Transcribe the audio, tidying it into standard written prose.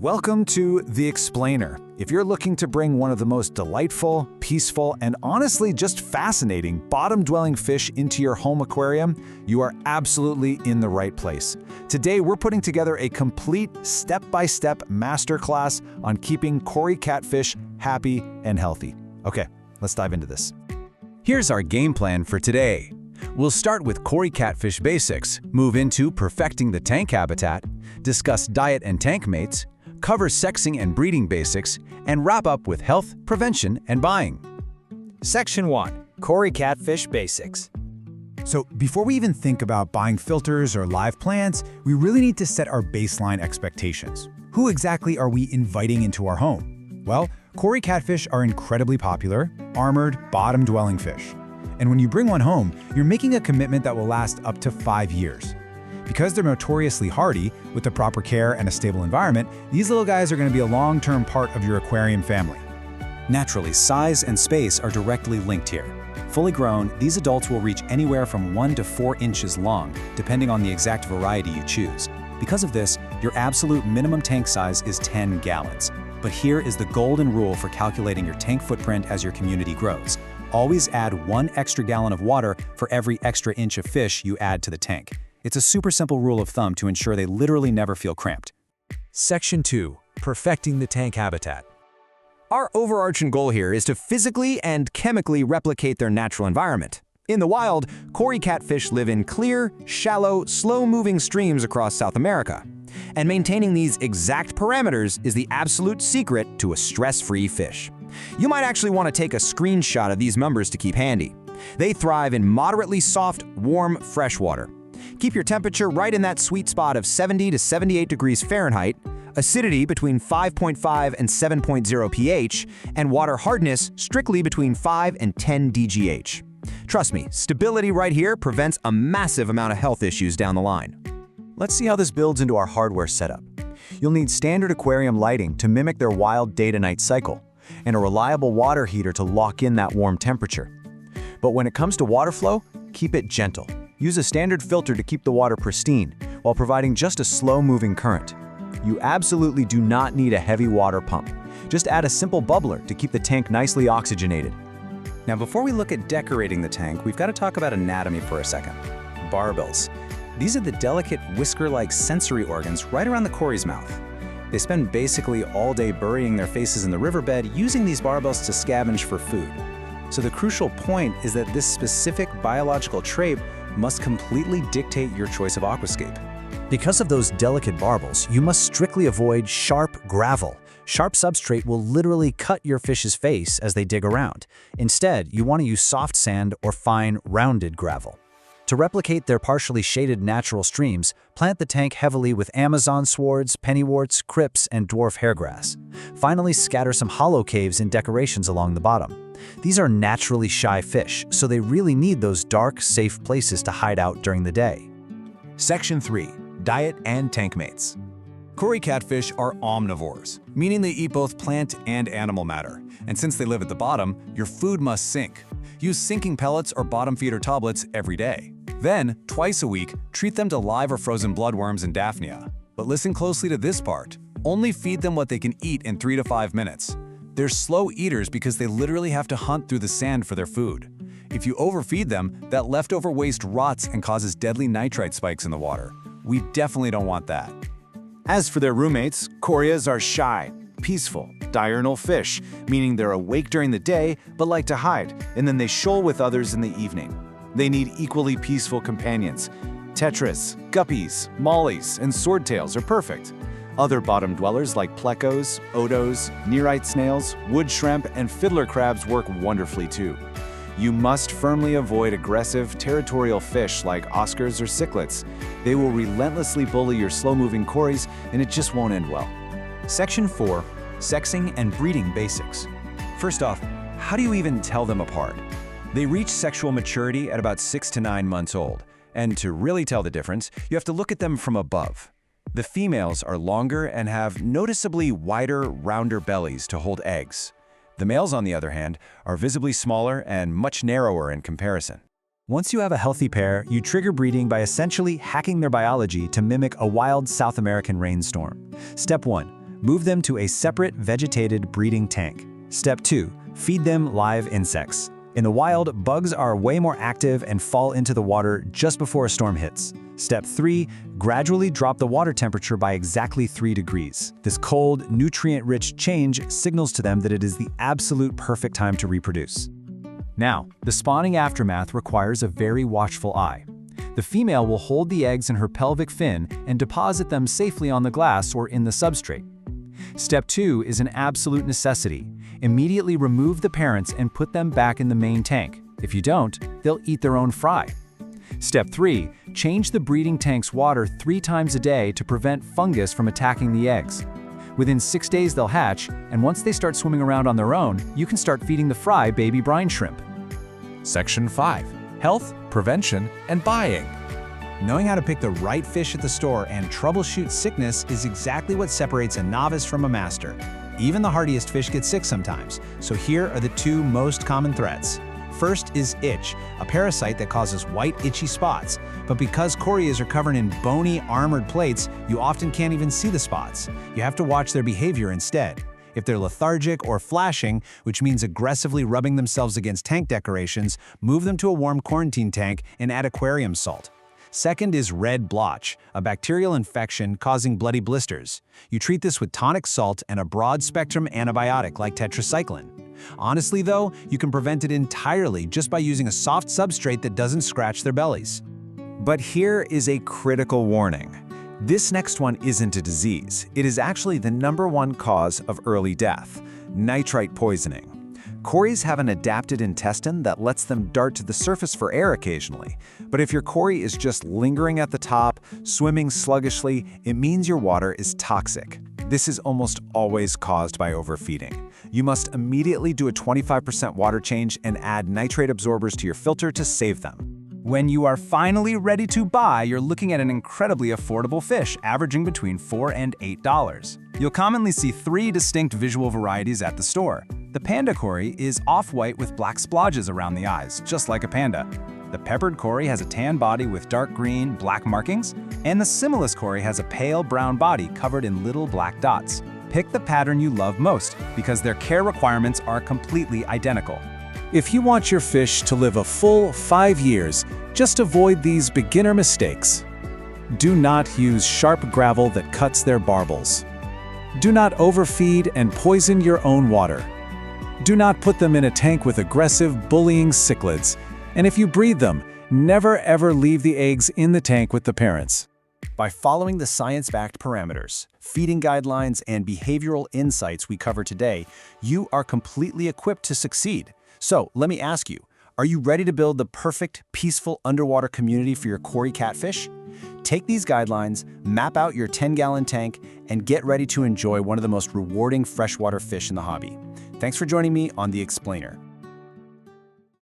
Welcome to The Explainer. If you're looking to bring one of the most delightful, peaceful, and honestly just fascinating bottom-dwelling fish into your home aquarium, you are absolutely in the right place. Today, we're putting together a complete step-by-step masterclass on keeping Cory Catfish happy and healthy. Okay, let's dive into this. Here's our game plan for today. We'll start with Cory Catfish basics, move into perfecting the tank habitat, discuss diet and tank mates, cover sexing and breeding basics, and wrap up with health, prevention, and buying. Section 1. Cory Catfish Basics. So before we even think about buying filters or live plants, we really need to set our baseline expectations. Who exactly are we inviting into our home? Well, Cory Catfish are incredibly popular, armored, bottom-dwelling fish. And when you bring one home, you're making a commitment that will last up to 5 years. Because they're notoriously hardy, with the proper care and a stable environment, these little guys are going to be a long-term part of your aquarium family. Naturally, size and space are directly linked here. Fully grown, these adults will reach anywhere from 1 to 4 inches long, depending on the exact variety you choose. Because of this, your absolute minimum tank size is 10 gallons. But here is the golden rule for calculating your tank footprint as your community grows. Always add 1 extra gallon of water for every extra inch of fish you add to the tank. It's a super simple rule of thumb to ensure they literally never feel cramped. Section 2. Perfecting the tank habitat. Our overarching goal here is to physically and chemically replicate their natural environment. In the wild, Cory catfish live in clear, shallow, slow-moving streams across South America. And maintaining these exact parameters is the absolute secret to a stress-free fish. You might actually want to take a screenshot of these members to keep handy. They thrive in moderately soft, warm freshwater. Keep your temperature right in that sweet spot of 70 to 78 degrees Fahrenheit, acidity between 5.5 and 7.0 pH, and water hardness strictly between 5 and 10 dGH. Trust me, stability right here prevents a massive amount of health issues down the line. Let's see how this builds into our hardware setup. You'll need standard aquarium lighting to mimic their wild day-to-night cycle, and a reliable water heater to lock in that warm temperature. But when it comes to water flow, keep it gentle. Use a standard filter to keep the water pristine, while providing just a slow-moving current. You absolutely do not need a heavy water pump. Just add a simple bubbler to keep the tank nicely oxygenated. Now, before we look at decorating the tank, we've got to talk about anatomy for a second. Barbels. These are the delicate whisker-like sensory organs right around the Cory's mouth. They spend basically all day burying their faces in the riverbed using these barbels to scavenge for food. So the crucial point is that this specific biological trait must completely dictate your choice of aquascape. Because of those delicate barbels, you must strictly avoid sharp gravel. Sharp substrate will literally cut your fish's face as they dig around. Instead, you want to use soft sand or fine, rounded gravel. To replicate their partially shaded natural streams, plant the tank heavily with Amazon swords, pennyworts, crypts, and dwarf hairgrass. Finally, scatter some hollow caves in decorations along the bottom. These are naturally shy fish, so they really need those dark, safe places to hide out during the day. Section 3. Diet and tank mates. Cory catfish are omnivores, meaning they eat both plant and animal matter. And since they live at the bottom, your food must sink. Use sinking pellets or bottom feeder tablets every day. Then, twice a week, treat them to live or frozen bloodworms and Daphnia. But listen closely to this part. Only feed them what they can eat in 3 to 5 minutes. They're slow eaters because they literally have to hunt through the sand for their food. If you overfeed them, that leftover waste rots and causes deadly nitrite spikes in the water. We definitely don't want that. As for their roommates, Coryas are shy, peaceful, diurnal fish, meaning they're awake during the day but like to hide, and then they shoal with others in the evening. They need equally peaceful companions. Tetras, guppies, mollies, and swordtails are perfect. Other bottom dwellers like plecos, odos, nearite snails, wood shrimp, and fiddler crabs work wonderfully too. You must firmly avoid aggressive, territorial fish like Oscars or cichlids. They will relentlessly bully your slow-moving Corys, and it just won't end well. Section 4. Sexing and breeding basics. First off, how do you even tell them apart? They reach sexual maturity at about 6 to 9 months old, and to really tell the difference, you have to look at them from above. The females are longer and have noticeably wider, rounder bellies to hold eggs. The males, on the other hand, are visibly smaller and much narrower in comparison. Once you have a healthy pair, you trigger breeding by essentially hacking their biology to mimic a wild South American rainstorm. Step 1. Move them to a separate vegetated breeding tank. Step 2. Feed them live insects. In the wild, bugs are way more active and fall into the water just before a storm hits. Step 3. Gradually drop the water temperature by exactly 3 degrees. This cold, nutrient-rich change signals to them that it is the absolute perfect time to reproduce. Now, the spawning aftermath requires a very watchful eye. The female will hold the eggs in her pelvic fin and deposit them safely on the glass or in the substrate. Step 2 is an absolute necessity. Immediately remove the parents and put them back in the main tank. If you don't, they'll eat their own fry. Step 3. Change the breeding tank's water 3 times a day to prevent fungus from attacking the eggs. Within 6 days they'll hatch, and once they start swimming around on their own, you can start feeding the fry baby brine shrimp. Section 5. Health, prevention, and buying. Knowing how to pick the right fish at the store and troubleshoot sickness is exactly what separates a novice from a master. Even the hardiest fish get sick sometimes, so here are the 2 most common threats. First is itch, a parasite that causes white, itchy spots. But because corias are covered in bony, armored plates, you often can't even see the spots. You have to watch their behavior instead. If they're lethargic or flashing, which means aggressively rubbing themselves against tank decorations, move them to a warm quarantine tank and add aquarium salt. Second is red blotch, a bacterial infection causing bloody blisters. You treat this with tonic salt and a broad-spectrum antibiotic like tetracycline. Honestly though, you can prevent it entirely just by using a soft substrate that doesn't scratch their bellies. But here is a critical warning. This next one isn't a disease. It is actually the #1 cause of early death: nitrite poisoning. Cories have an adapted intestine that lets them dart to the surface for air occasionally. But if your cory is just lingering at the top, swimming sluggishly, it means your water is toxic. This is almost always caused by overfeeding. You must immediately do a 25% water change and add nitrate absorbers to your filter to save them. When you are finally ready to buy, you're looking at an incredibly affordable fish, averaging between $4 and $8. You'll commonly see 3 distinct visual varieties at the store. The panda cory is off-white with black splodges around the eyes, just like a panda. The peppered cory has a tan body with dark green, black markings, and the similus cory has a pale brown body covered in little black dots. Pick the pattern you love most, because their care requirements are completely identical. If you want your fish to live a full 5 years, just avoid these beginner mistakes. Do not use sharp gravel that cuts their barbels. Do not overfeed and poison your own water. Do not put them in a tank with aggressive, bullying cichlids. And if you breed them, never ever leave the eggs in the tank with the parents. By following the science-backed parameters, feeding guidelines, and behavioral insights we cover today, you are completely equipped to succeed. So let me ask you, are you ready to build the perfect, peaceful underwater community for your Cory catfish? Take these guidelines, map out your 10-gallon tank, and get ready to enjoy one of the most rewarding freshwater fish in the hobby. Thanks for joining me on The Explainer.